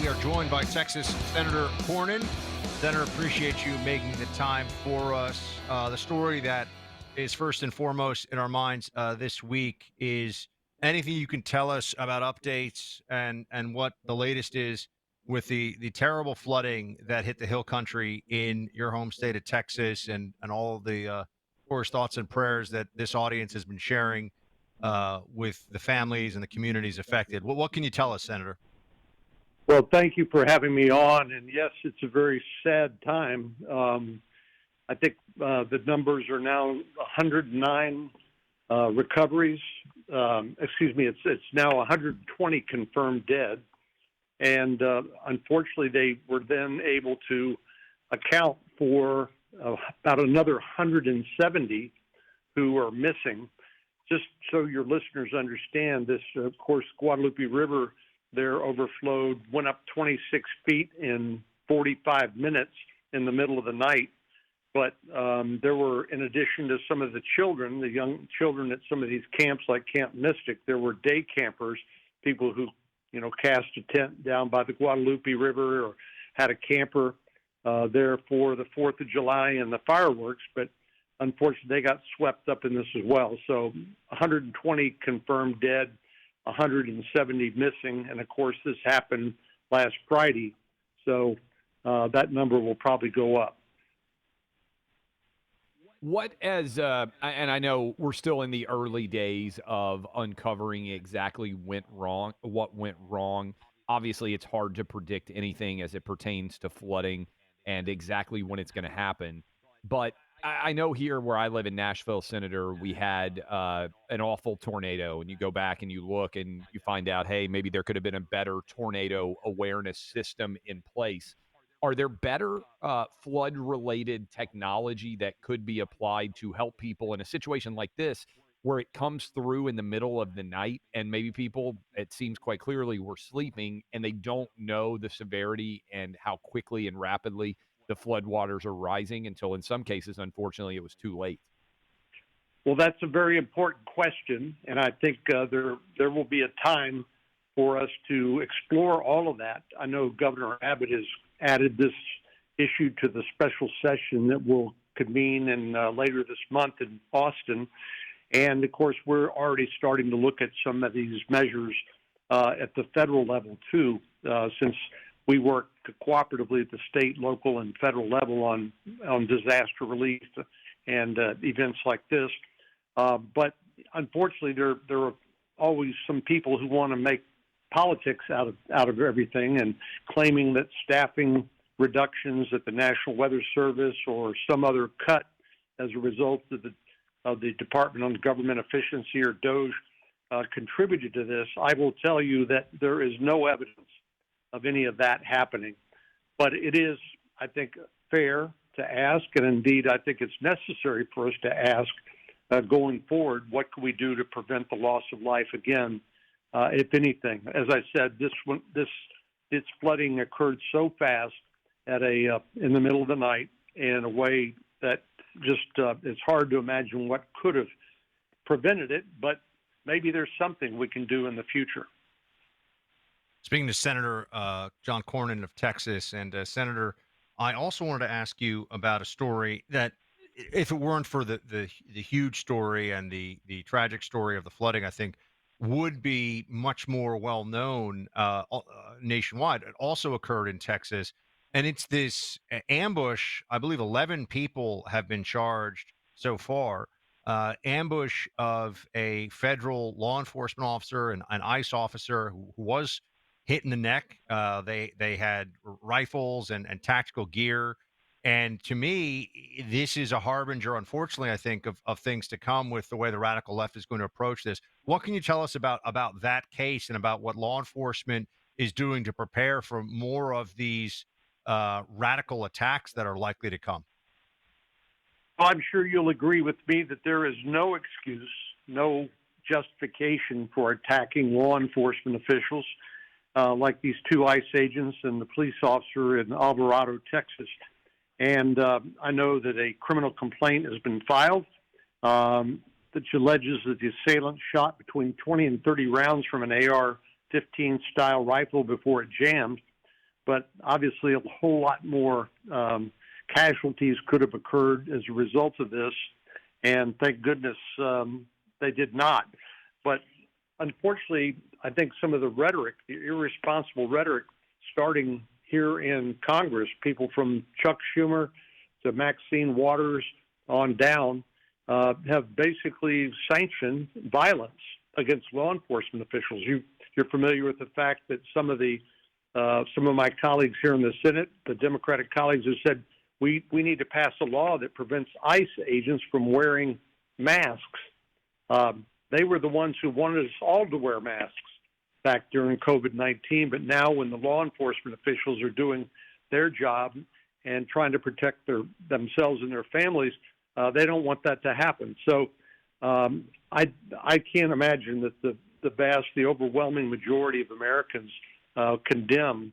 We are joined by Texas Senator Cornyn. Senator, appreciate you making the time for us. The story that is first and foremost in our minds this week is anything you can tell us about updates and what the latest is with the terrible flooding that hit the Hill Country in your home state of Texas, and all of the, of course, thoughts and prayers that this audience has been sharing with the families and the communities affected. What can you tell us, Senator? Well, thank you for having me on. And yes, it's a very sad time. I think the numbers are now 109 recoveries. It's now 120 confirmed dead. And unfortunately, they were then able to account for about another 170 who are missing. Just so your listeners understand, this, of course, Guadalupe River there overflowed, went up 26 feet in 45 minutes in the middle of the night. But there were, in addition to some of the children, the young children at some of these camps like Camp Mystic, there were day campers, people who, cast a tent down by the Guadalupe River or had a camper there for the 4th of July and the fireworks. But unfortunately, they got swept up in this as well. So 120 confirmed dead, 170 missing, and of course this happened last Friday, so that number will probably go up. And I know we're still in the early days of uncovering exactly what went wrong. Obviously, it's hard to predict anything as it pertains to flooding and exactly when it's going to happen, but I know here where I live in Nashville, Senator, we had an awful tornado, and you go back and you look and you find out, hey, maybe there could have been a better tornado awareness system in place. Are there better flood-related technology that could be applied to help people in a situation like this where it comes through in the middle of the night and maybe people, it seems quite clearly, were sleeping and they don't know the severity and how quickly and rapidly the floodwaters are rising until, in some cases, unfortunately, it was too late? Well, that's a very important question, and I think there will be a time for us to explore all of that. I know Governor Abbott has added this issue to the special session that will convene in later this month in Boston, and of course, we're already starting to look at some of these measures at the federal level too, since we work cooperatively at the state, local, and federal level on disaster relief and events like this. But unfortunately, there are always some people who want to make politics out of everything and claiming that staffing reductions at the National Weather Service or some other cut as a result of the Department on Government Efficiency or DOGE contributed to this. I will tell you that there is no evidence of any of that happening. But it is, I think, fair to ask, and indeed I think it's necessary for us to ask going forward, what can we do to prevent the loss of life again, if anything. As I said, this flooding occurred so fast in the middle of the night in a way that just it's hard to imagine what could have prevented it, but maybe there's something we can do in the future. Speaking to Senator John Cornyn of Texas, and Senator, I also wanted to ask you about a story that, if it weren't for the huge story and the tragic story of the flooding, I think would be much more well known nationwide. It also occurred in Texas, and it's this ambush. I believe 11 people have been charged so far. Ambush of a federal law enforcement officer and an ICE officer who was hit in the neck. They had rifles and tactical gear. And to me, this is a harbinger, unfortunately, I think, of things to come with the way the radical left is going to approach this. What can you tell us about that case and about what law enforcement is doing to prepare for more of these radical attacks that are likely to come? Well, I'm sure you'll agree with me that there is no excuse, no justification for attacking law enforcement officials like these two ICE agents and the police officer in Alvarado, Texas. And I know that a criminal complaint has been filed that alleges that the assailant shot between 20 and 30 rounds from an AR-15 style rifle before it jammed. but obviously a whole lot more casualties could have occurred as a result of this, and thank goodness they did not. But unfortunately, I think some of the rhetoric, the irresponsible rhetoric, starting here in Congress, people from Chuck Schumer to Maxine Waters on down, have basically sanctioned violence against law enforcement officials. You're familiar with the fact that some of my colleagues here in the Senate, the Democratic colleagues, have said we need to pass a law that prevents ICE agents from wearing masks. They were the ones who wanted us all to wear masks back during COVID-19, but now when the law enforcement officials are doing their job and trying to protect themselves and their families, they don't want that to happen. So I can't imagine that the overwhelming majority of Americans condemn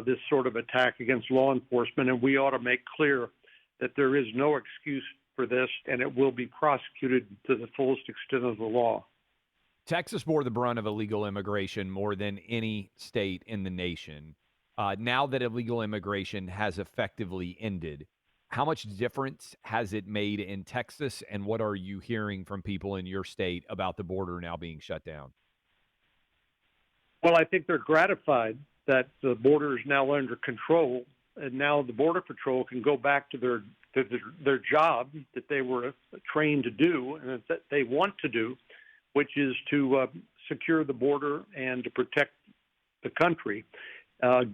this sort of attack against law enforcement, and we ought to make clear that there is no excuse for this, and it will be prosecuted to the fullest extent of the law. Texas bore the brunt of illegal immigration more than any state in the nation. Now that illegal immigration has effectively ended, how much difference has it made in Texas, and what are you hearing from people in your state about the border now being shut down? Well, I think they're gratified that the border is now under control, and now the Border Patrol can go back to their job that they were trained to do and that they want to do, which is to secure the border and to protect the country.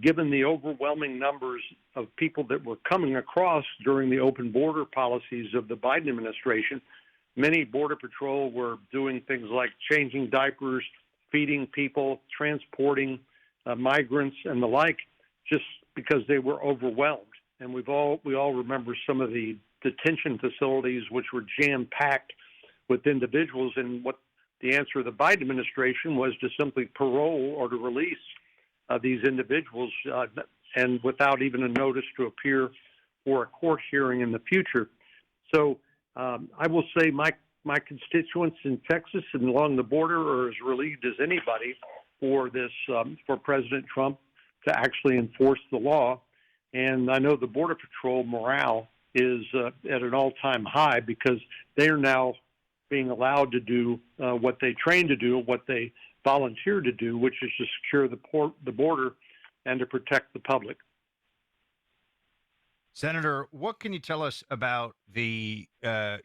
Given the overwhelming numbers of people that were coming across during the open border policies of the Biden administration, many Border Patrol were doing things like changing diapers, feeding people, transporting migrants and the like, just because they were overwhelmed. And we all remember some of the detention facilities which were jam-packed with individuals, and what the answer of the Biden administration was to simply parole or to release these individuals, and without even a notice to appear for a court hearing in the future. So I will say my constituents in Texas and along the border are as relieved as anybody for this, for President Trump to actually enforce the law. And I know the Border Patrol morale is at an all-time high because they are now being allowed to do what they trained to do, what they volunteered to do, which is to secure the border and to protect the public. Senator, what can you tell us about the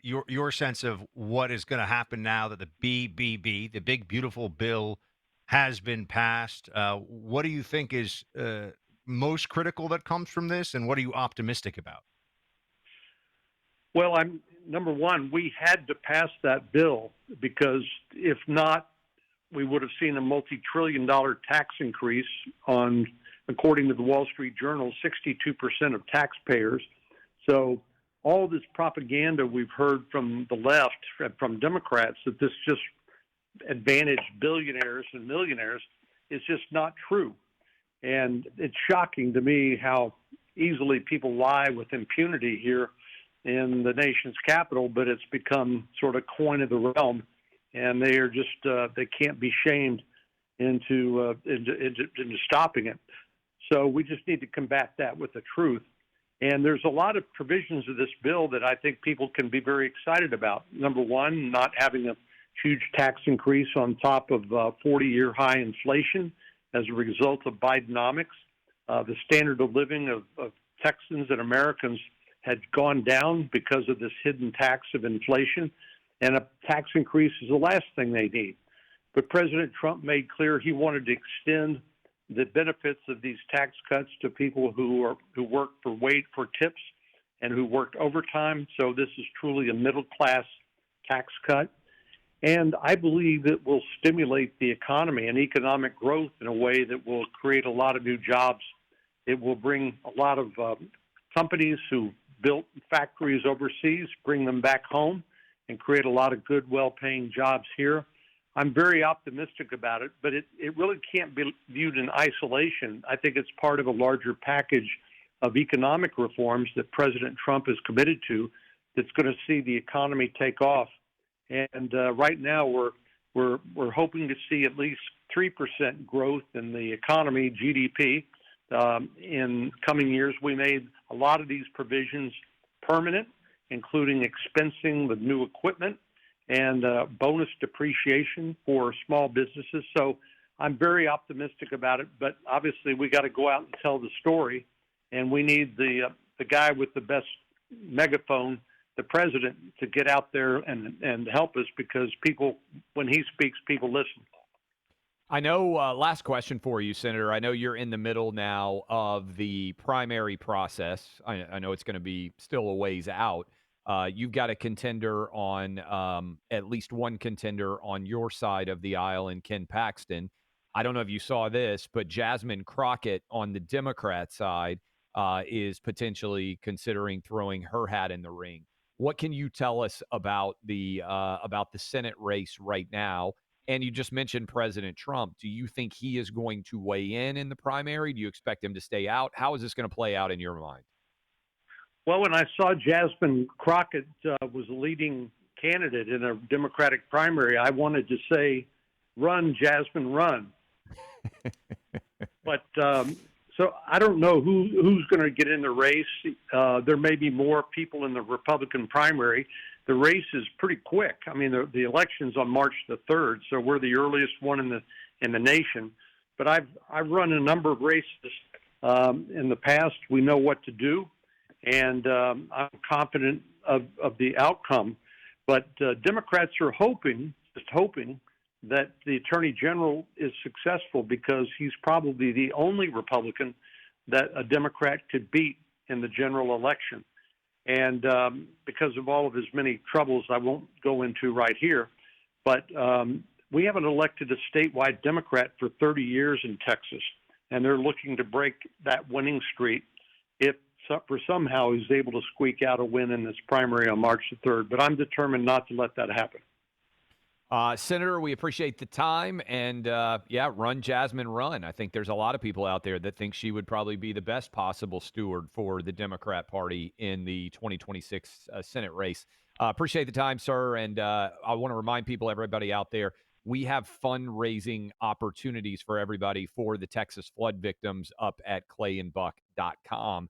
your sense of what is going to happen now that the BBB, the big beautiful bill, has been passed? What do you think is most critical that comes from this, and what are you optimistic about? Well, number one, we had to pass that bill because if not, we would have seen a multi-trillion-dollar tax increase on, according to the Wall Street Journal, 62% of taxpayers. So all this propaganda we've heard from the left, from Democrats, that this just advantaged billionaires and millionaires is just not true. And it's shocking to me how easily people lie with impunity here in the nation's capital, but it's become sort of coin of the realm, and they are just they can't be shamed into stopping it. So we just need to combat that with the truth. And there's a lot of provisions of this bill that I think people can be very excited about. Number one, not having a huge tax increase on top of 40-year high inflation as a result of Bidenomics. The standard of living of Texans and Americans had gone down because of this hidden tax of inflation, and a tax increase is the last thing they need. But President Trump made clear he wanted to extend the benefits of these tax cuts to people who work for tips and who worked overtime. So this is truly a middle-class tax cut. And I believe it will stimulate the economy and economic growth in a way that will create a lot of new jobs. It will bring a lot of companies who built factories overseas, bring them back home, and create a lot of good, well-paying jobs here. I'm very optimistic about it, but it really can't be viewed in isolation. I think it's part of a larger package of economic reforms that President Trump is committed to that's going to see the economy take off. And right now we're hoping to see at least 3% growth in the economy, GDP, In coming years, we made a lot of these provisions permanent, including expensing the new equipment and bonus depreciation for small businesses. So I'm very optimistic about it, but obviously we got to go out and tell the story, and we need the guy with the best megaphone, the president, to get out there and help us, because people, when he speaks, people listen. I know, last question for you, Senator. I know you're in the middle now of the primary process. I know it's going to be still a ways out. You've got a contender on, at least one contender on your side of the aisle in Ken Paxton. I don't know if you saw this, but Jasmine Crockett on the Democrat side is potentially considering throwing her hat in the ring. What can you tell us about the Senate race right now? And you just mentioned President Trump. Do you think he is going to weigh in the primary? Do you expect him to stay out? How is this going to play out in your mind? Well, when I saw Jasmine Crockett was a leading candidate in a Democratic primary, I wanted to say, "Run, Jasmine, run." But so I don't know who's going to get in the race. There may be more people in the Republican primary. The race is pretty quick. I mean, the election's on March the 3rd, so we're the earliest one in the nation. But I've run a number of races in the past. We know what to do, and I'm confident of the outcome. But Democrats are just hoping that the Attorney General is successful, because he's probably the only Republican that a Democrat could beat in the general election. And because of all of his many troubles I won't go into right here, but we haven't elected a statewide Democrat for 30 years in Texas, and they're looking to break that winning streak if for somehow he's able to squeak out a win in this primary on March the 3rd. But I'm determined not to let that happen. Senator, we appreciate the time, and run, Jasmine, run. I think there's a lot of people out there that think she would probably be the best possible steward for the Democrat Party in the 2026 Senate race. Appreciate the time, sir, and I want to remind everybody out there, we have fundraising opportunities for everybody for the Texas flood victims up at clayandbuck.com.